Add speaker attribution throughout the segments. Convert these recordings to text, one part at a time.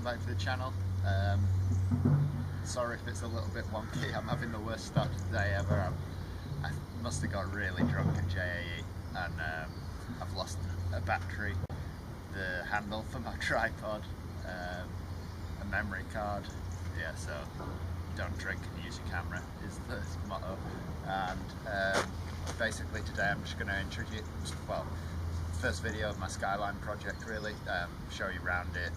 Speaker 1: back to the channel. Sorry if it's a little bit wonky, I'm having the worst start to the day ever. I must have got really drunk at JAE and I've lost a battery, the handle for my tripod, a memory card. Yeah, so don't drink and use your camera is the motto. And basically today I'm just going to introduce, well, first video of my Skyline project really, show you around it,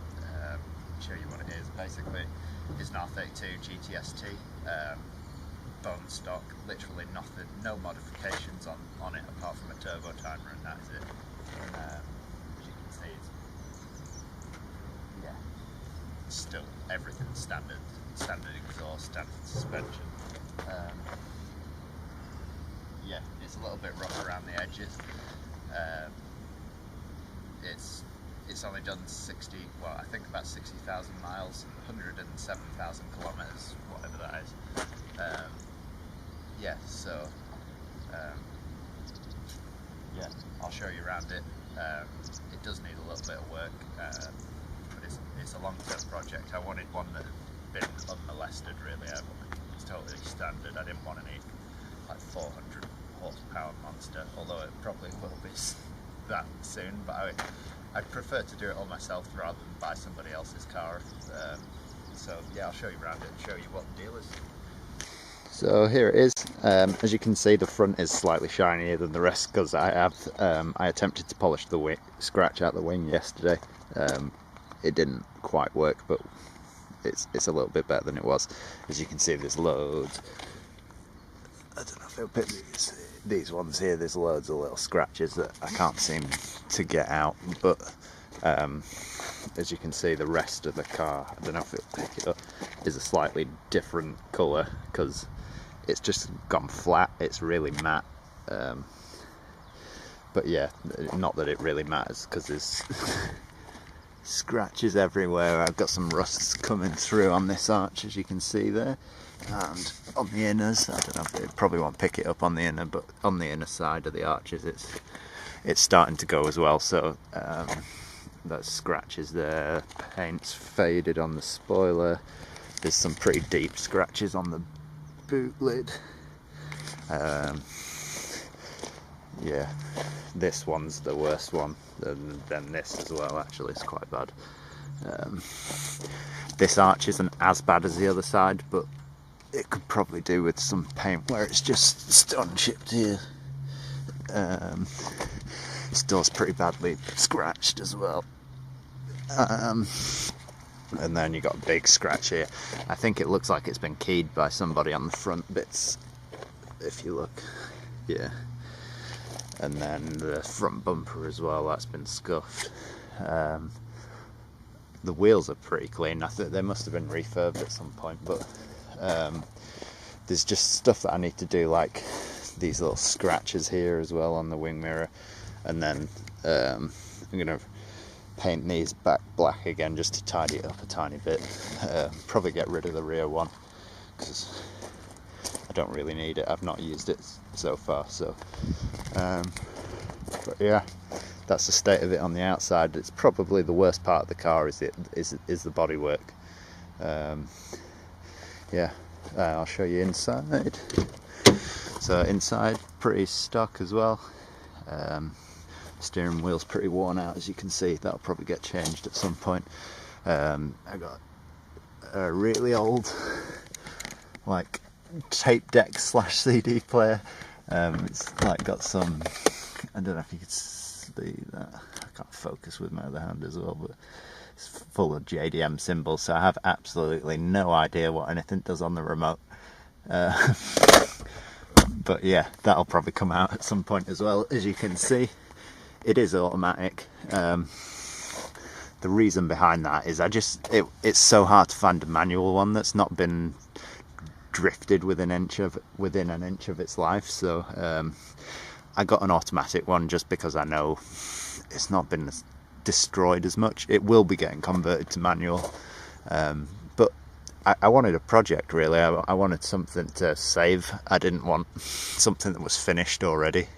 Speaker 1: show you what it is. Basically it's an R32 GTS-T, bone stock, literally nothing, no modifications on it apart from a turbo timer, and that is it. As you can see, it's still everything standard exhaust, standard suspension. Yeah, it's a little bit rough around the edges. It's only done 60, well, I think about 60,000 miles, 107,000 kilometers, whatever that is. Yeah, so yeah, I'll show you around it. It does need a little bit of work, but it's a long-term project. I wanted one that had been unmolested really. It's totally standard. I didn't want any like 400 horsepower monster, although it probably will be that soon, but I'd prefer to do it all myself rather than buy somebody else's car. So yeah, I'll show you around it and show you what the deal is. So here it is. As you can see, the front is slightly shinier than the rest because I attempted to polish the scratch out the wing yesterday. It didn't quite work, but it's a little bit better than it was. As you can see, there's loads. I don't know if it'll pick these ones here. There's loads of little scratches that I can't seem to get out, but as you can see, the rest of the car, I don't know if it'll pick it up, is a slightly different colour because it's just gone flat. It's really matte, but yeah, not that it really matters because there's scratches everywhere. I've got some rusts coming through on this arch, as you can see there, and on the inners. I don't know if it probably won't pick it up on the inner, but on the inner side of the arches it's starting to go as well. So there's scratches there, paint's faded on the spoiler, there's some pretty deep scratches on the boot lid. Yeah, this one's the worst one, then this as well, actually, it's quite bad. This arch isn't as bad as the other side, but it could probably do with some paint where it's just stone chipped here. This door's pretty badly scratched as well. And then you got a big scratch here. I think it looks like it's been keyed by somebody on the front bits, if you look. Yeah. And then the front bumper as well, that's been scuffed. The wheels are pretty clean. I think they must have been refurbed at some point, but there's just stuff that I need to do, like these little scratches here as well on the wing mirror, and then I'm gonna paint these back black again just to tidy it up a tiny bit. Probably get rid of the rear one because I don't really need it. I've not used it so far, so but yeah, that's the state of it on the outside. It's probably the worst part of the car is the bodywork. Yeah, I'll show you inside. So inside, pretty stock as well. Steering wheel's pretty worn out, as you can see. That'll probably get changed at some point. I got a really old like tape deck / CD player. It's like got some, I don't know if you could see that, I can't focus with my other hand as well, but it's full of JDM symbols, so I have absolutely no idea what anything does on the remote. But yeah, that'll probably come out at some point as well. As you can see, it is automatic. The reason behind that is it's so hard to find a manual one that's not been drifted within an inch of its life. So I got an automatic one just because I know it's not been destroyed as much. It will be getting converted to manual, but I wanted a project really. I wanted something to save. I didn't want something that was finished already,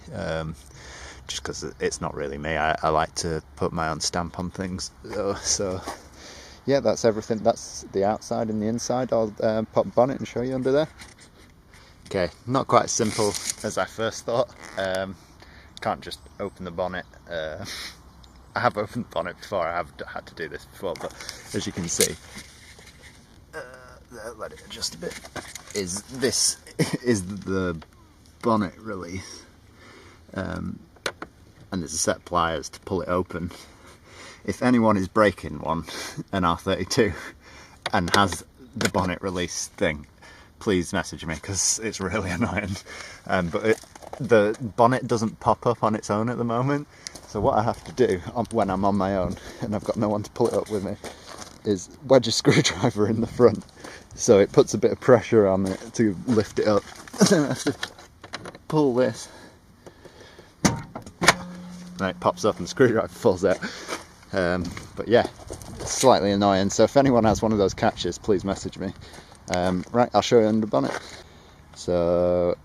Speaker 1: just because it's not really me. I like to put my own stamp on things. So
Speaker 2: yeah, that's everything. That's the outside and the inside. I'll pop bonnet and show you under there. Okay, not quite as simple as I first thought. Can't just open the bonnet. I have opened the bonnet before, I have had to do this before, but as you can see, let it adjust a bit, this is the bonnet release, and there's a set of pliers to pull it open. If anyone is breaking one, an R32, and has the bonnet release thing, please message me, because it's really annoying. But the bonnet doesn't pop up on its own at the moment, so what I have to do when I'm on my own and I've got no one to pull it up with me is wedge a screwdriver in the front, so it puts a bit of pressure on it to lift it up, and then I have to pull this, and it pops up and the screwdriver falls out. But yeah, it's slightly annoying, so if anyone has one of those catches, please message me. Right, I'll show you under the bonnet. So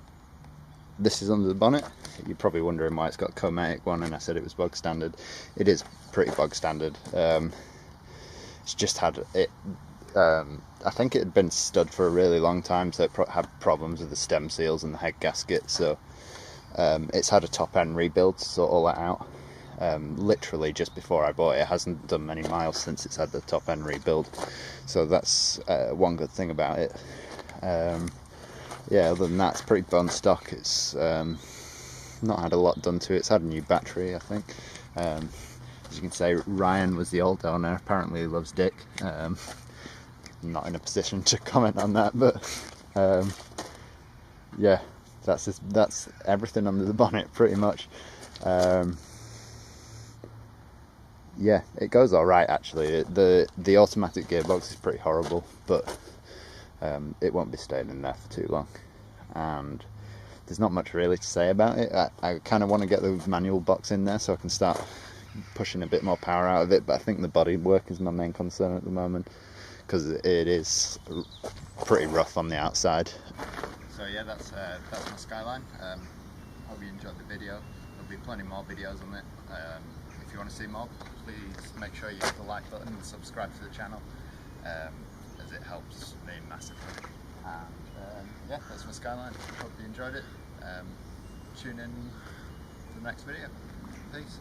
Speaker 2: this is under the bonnet. You're probably wondering why it's got a chromatic one, and I said it was bog standard. It is pretty bog standard. It's just had it, I think it had been stud for a really long time, so it had problems with the stem seals and the head gasket, so it's had a top end rebuild to sort all that out. Literally just before I bought it. It hasn't done many miles since it's had the top end rebuild, so that's one good thing about it. Yeah, other than that, it's pretty bone stock. It's not had a lot done to it. It's had a new battery, I think. As you can say, Ryan was the old owner. Apparently he loves Dick. I'm not in a position to comment on that, but yeah, that's everything under the bonnet pretty much. Yeah, it goes alright actually. The automatic gearbox is pretty horrible, but it won't be staying in there for too long. And there's not much really to say about it. I kind of want to get the manual box in there so I can start pushing a bit more power out of it, but I think the body work is my main concern at the moment, because it is pretty rough on the outside.
Speaker 1: So yeah, that's my Skyline. Hope you enjoyed the video. There'll be plenty more videos on it. If you want to see more, please make sure you hit the like button and subscribe to the channel, as it helps me massively. And yeah, that's my Skyline. Hope you enjoyed it. Tune in to the next video. Peace.